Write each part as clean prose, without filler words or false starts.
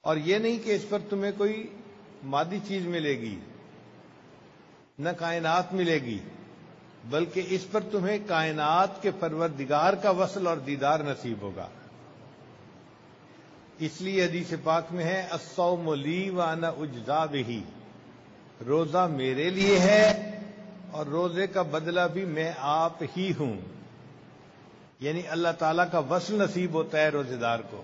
اور یہ نہیں کہ اس پر تمہیں کوئی مادی چیز ملے گی، نہ کائنات ملے گی، بلکہ اس پر تمہیں کائنات کے پروردگار کا وصل اور دیدار نصیب ہوگا۔ اس لیے حدیث پاک میں ہے الصوم لی وانا اجزا بہ، روزہ میرے لیے ہے اور روزے کا بدلہ بھی میں آپ ہی ہوں، یعنی اللہ تعالیٰ کا وصل نصیب ہوتا ہے روزے دار کو۔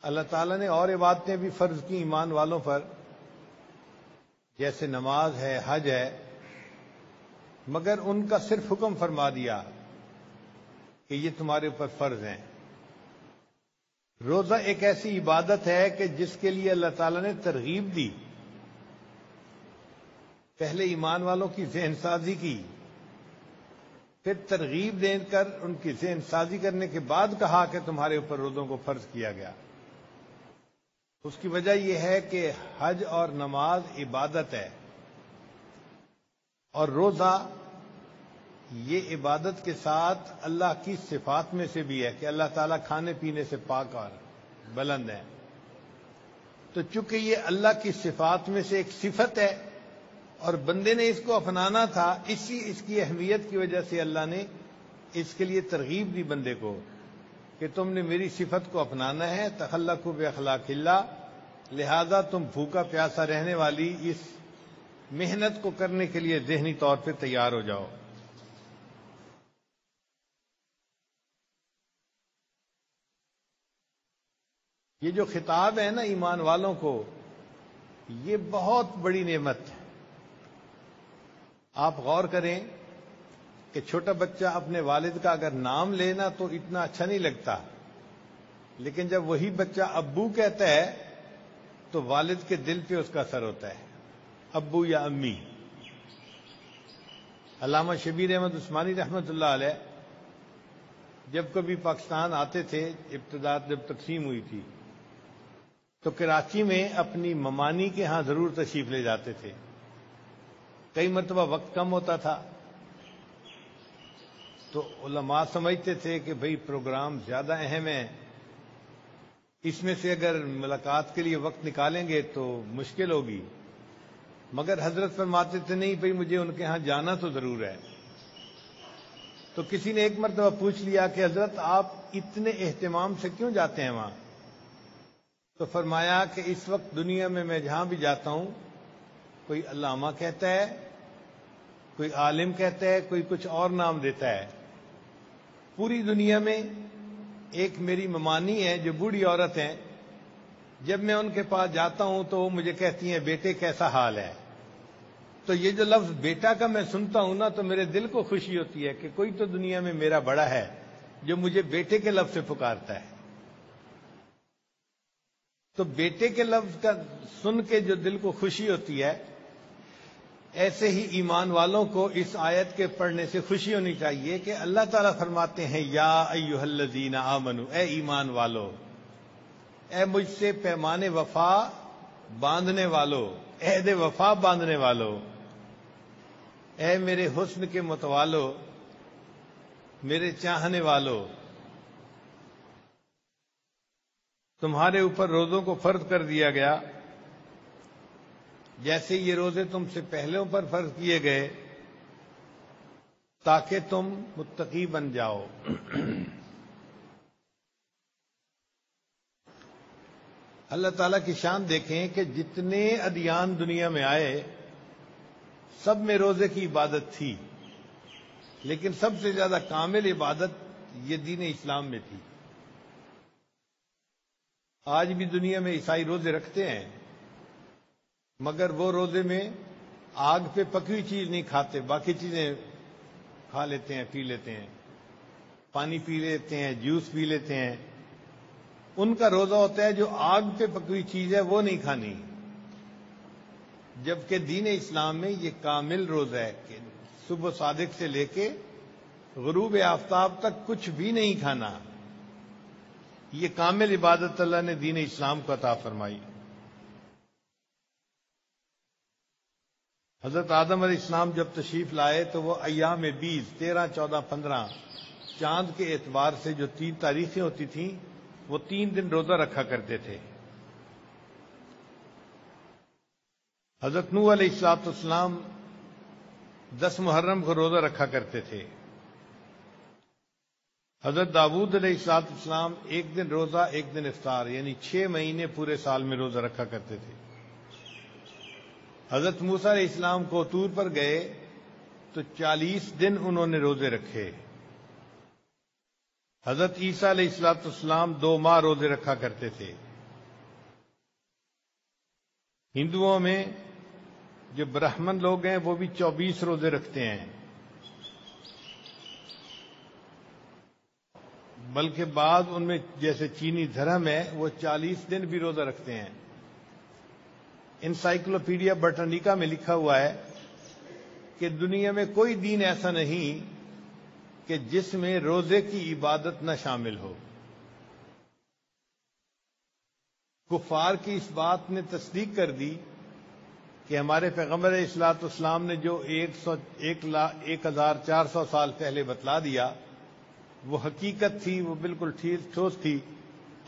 اللہ تعالیٰ نے اور عبادتیں بھی فرض کی ایمان والوں پر، جیسے نماز ہے، حج ہے، مگر ان کا صرف حکم فرما دیا کہ یہ تمہارے اوپر فرض ہیں۔ روزہ ایک ایسی عبادت ہے کہ جس کے لیے اللہ تعالیٰ نے ترغیب دی، پہلے ایمان والوں کی ذہن سازی کی، پھر ترغیب دے کر ان کی ذہن سازی کرنے کے بعد کہا کہ تمہارے اوپر روزوں کو فرض کیا گیا۔ اس کی وجہ یہ ہے کہ حج اور نماز عبادت ہے، اور روزہ یہ عبادت کے ساتھ اللہ کی صفات میں سے بھی ہے کہ اللہ تعالیٰ کھانے پینے سے پاک اور بلند ہے۔ تو چونکہ یہ اللہ کی صفات میں سے ایک صفت ہے اور بندے نے اس کو اپنانا تھا، اس کی اہمیت کی وجہ سے اللہ نے اس کے لیے ترغیب دی بندے کو کہ تم نے میری صفت کو اپنانا ہے، تخلقوا باخلاق اللہ، لہذا تم بھوکا پیاسا رہنے والی اس محنت کو کرنے کے لیے ذہنی طور پہ تیار ہو جاؤ۔ یہ جو خطاب ہے نا ایمان والوں کو، یہ بہت بڑی نعمت ہے۔ آپ غور کریں کہ چھوٹا بچہ اپنے والد کا اگر نام لینا تو اتنا اچھا نہیں لگتا، لیکن جب وہی بچہ ابو کہتا ہے تو والد کے دل پہ اس کا اثر ہوتا ہے، ابو یا امی۔ علامہ شبیر احمد عثمانی رحمۃ اللہ علیہ جب کبھی پاکستان آتے تھے، ابتدا جب تقسیم ہوئی تھی، تو کراچی میں اپنی ممانی کے ہاں ضرور تشریف لے جاتے تھے۔ کئی مرتبہ وقت کم ہوتا تھا تو علماء سمجھتے تھے کہ بھئی پروگرام زیادہ اہم ہے، اس میں سے اگر ملاقات کے لیے وقت نکالیں گے تو مشکل ہوگی، مگر حضرت فرماتے تھے نہیں بھئی مجھے ان کے ہاں جانا تو ضرور ہے۔ تو کسی نے ایک مرتبہ پوچھ لیا کہ حضرت آپ اتنے اہتمام سے کیوں جاتے ہیں وہاں؟ تو فرمایا کہ اس وقت دنیا میں جہاں بھی جاتا ہوں، کوئی علامہ کہتا ہے، کوئی عالم کہتا ہے، کوئی کچھ اور نام دیتا ہے، پوری دنیا میں ایک میری ممانی ہے جو بوڑھی عورت ہیں، جب میں ان کے پاس جاتا ہوں تو وہ مجھے کہتی ہیں بیٹے کیسا حال ہے؟ تو یہ جو لفظ بیٹا کا میں سنتا ہوں نا تو میرے دل کو خوشی ہوتی ہے کہ کوئی تو دنیا میں میرا بڑا ہے جو مجھے بیٹے کے لفظ سے پکارتا ہے۔ تو بیٹے کے لفظ کا سن کے جو دل کو خوشی ہوتی ہے، ایسے ہی ایمان والوں کو اس آیت کے پڑھنے سے خوشی ہونی چاہیے کہ اللہ تعالیٰ فرماتے ہیں یا ایھا الذین آمنو، اے ایمان والو، اے مجھ سے پیمان وفا باندھنے والو، عہد وفا باندھنے والو، اے میرے حسن کے متوالو، میرے چاہنے والو، تمہارے اوپر روزوں کو فرض کر دیا گیا جیسے یہ روزے تم سے پہلوں پر فرض کیے گئے تاکہ تم متقی بن جاؤ۔ اللہ تعالیٰ کی شان دیکھیں کہ جتنے ادیان دنیا میں آئے سب میں روزے کی عبادت تھی، لیکن سب سے زیادہ کامل عبادت یہ دین اسلام میں تھی۔ آج بھی دنیا میں عیسائی روزے رکھتے ہیں، مگر وہ روزے میں آگ پہ پکی ہوئی چیز نہیں کھاتے، باقی چیزیں کھا لیتے ہیں، پی لیتے ہیں، پانی پی لیتے ہیں، جوس پی لیتے ہیں۔ ان کا روزہ ہوتا ہے جو آگ پہ پکی ہوئی چیز ہے وہ نہیں کھانی، جبکہ دین اسلام میں یہ کامل روزہ ہے کہ صبح صادق سے لے کے غروب آفتاب تک کچھ بھی نہیں کھانا۔ یہ کامل عبادت اللہ نے دین اسلام کو عطا فرمائی۔ حضرت آدم علیہ السلام جب تشریف لائے تو وہ ایام 20، 13، 14، 15 چاند کے اعتبار سے جو 3 تاریخیں ہوتی تھیں وہ 3 دن روزہ رکھا کرتے تھے۔ حضرت نوح علیہ السلام 10 محرم کو روزہ رکھا کرتے تھے۔ حضرت داؤد علیہ السلام 1 دن روزہ 1 دن افطار، یعنی 6 مہینے پورے سال میں روزہ رکھا کرتے تھے۔ حضرت موسیٰ علیہ السلام کو طور پر گئے تو 40 دن انہوں نے روزے رکھے۔ حضرت عیسیٰ علیہ السلام 2 ماہ روزے رکھا کرتے تھے۔ ہندوؤں میں جو برہمن لوگ ہیں وہ بھی 24 روزے رکھتے ہیں، بلکہ بعض ان میں جیسے چینی دھرم ہے وہ 40 دن بھی روزہ رکھتے ہیں۔ انسائکلوپیڈیا برٹانیکا میں لکھا ہوا ہے کہ دنیا میں کوئی دین ایسا نہیں کہ جس میں روزے کی عبادت نہ شامل ہو۔ کفار کی اس بات نے تصدیق کر دی کہ ہمارے پیغمبر علیہ الصلوۃ والسلام نے جو 1400 سال پہلے بتلا دیا وہ حقیقت تھی، وہ بالکل ٹھوس تھی۔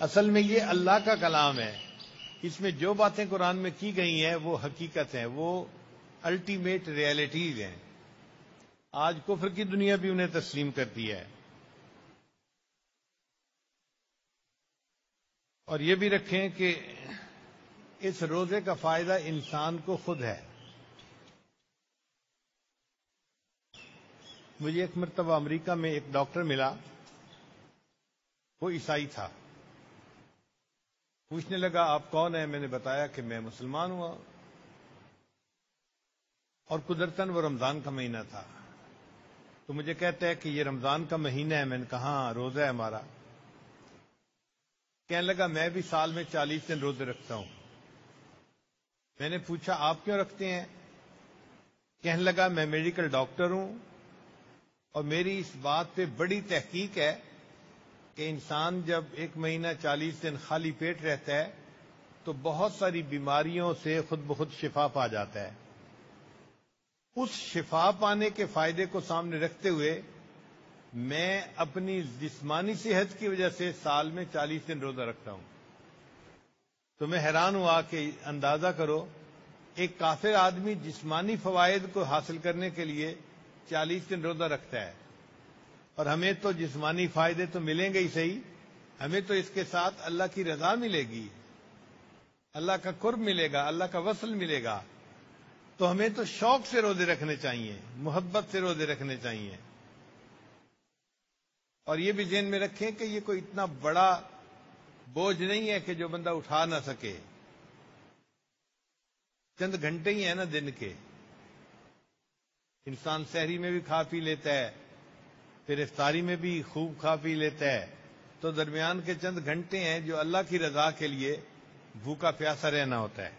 اصل میں یہ اللہ کا کلام ہے، اس میں جو باتیں قرآن میں کی گئی ہیں وہ حقیقت ہیں، وہ الٹیمیٹ ریالٹیز ہیں۔ آج کفر کی دنیا بھی انہیں تسلیم کرتی ہے۔ اور یہ بھی رکھیں کہ اس روزے کا فائدہ انسان کو خود ہے۔ مجھے ایک مرتبہ امریکہ میں ایک ڈاکٹر ملا، وہ عیسائی تھا۔ پوچھنے لگا آپ کون ہیں؟ میں نے بتایا کہ میں مسلمان ہوا، اور قدرتاً وہ رمضان کا مہینہ تھا۔ تو مجھے کہتا ہے کہ یہ رمضان کا مہینہ ہے۔ میں نے کہا ہاں روزہ ہے ہمارا۔ کہنے لگا میں بھی سال میں 40 دن روزے رکھتا ہوں۔ میں نے پوچھا آپ کیوں رکھتے ہیں؟ کہنے لگا میں میڈیکل ڈاکٹر ہوں اور میری اس بات پہ بڑی تحقیق ہے کہ انسان جب 1 مہینہ 40 دن خالی پیٹ رہتا ہے تو بہت ساری بیماریوں سے خود بخود شفا پا جاتا ہے۔ اس شفا پانے کے فائدے کو سامنے رکھتے ہوئے میں اپنی جسمانی صحت کی وجہ سے سال میں 40 دن روزہ رکھتا ہوں۔ تو میں حیران ہوا کہ اندازہ کرو ایک کافر آدمی جسمانی فوائد کو حاصل کرنے کے لیے 40 دن روزہ رکھتا ہے، اور ہمیں تو جسمانی فائدے تو ملیں گے ہی صحیح، ہمیں تو اس کے ساتھ اللہ کی رضا ملے گی، اللہ کا قرب ملے گا، اللہ کا وصل ملے گا۔ تو ہمیں تو شوق سے روزے رکھنے چاہیے، محبت سے روزے رکھنے چاہیے۔ اور یہ بھی ذہن میں رکھیں کہ یہ کوئی اتنا بڑا بوجھ نہیں ہے کہ جو بندہ اٹھا نہ سکے۔ چند گھنٹے ہی ہیں نا دن کے، انسان سحری میں بھی کھا پی لیتا ہے، پھر افطاری میں بھی خوب کھا پی لیتا ہے، تو درمیان کے چند گھنٹے ہیں جو اللہ کی رضا کے لیے بھوکا پیاسا رہنا ہوتا ہے۔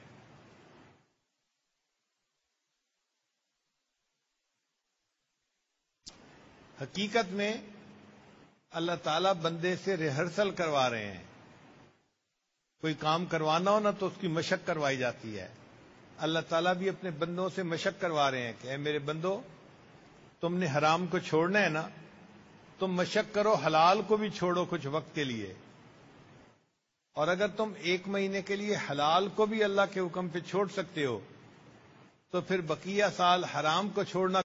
حقیقت میں اللہ تعالیٰ بندے سے ریہرسل کروا رہے ہیں۔ کوئی کام کروانا ہو نا تو اس کی مشق کروائی جاتی ہے۔ اللہ تعالیٰ بھی اپنے بندوں سے مشق کروا رہے ہیں کہ اے میرے بندو، تم نے حرام کو چھوڑنا ہے نا، تم مشق کرو، حلال کو بھی چھوڑو کچھ وقت کے لیے۔ اور اگر تم 1 مہینے کے لیے حلال کو بھی اللہ کے حکم پہ چھوڑ سکتے ہو تو پھر بقیہ سال حرام کو چھوڑنا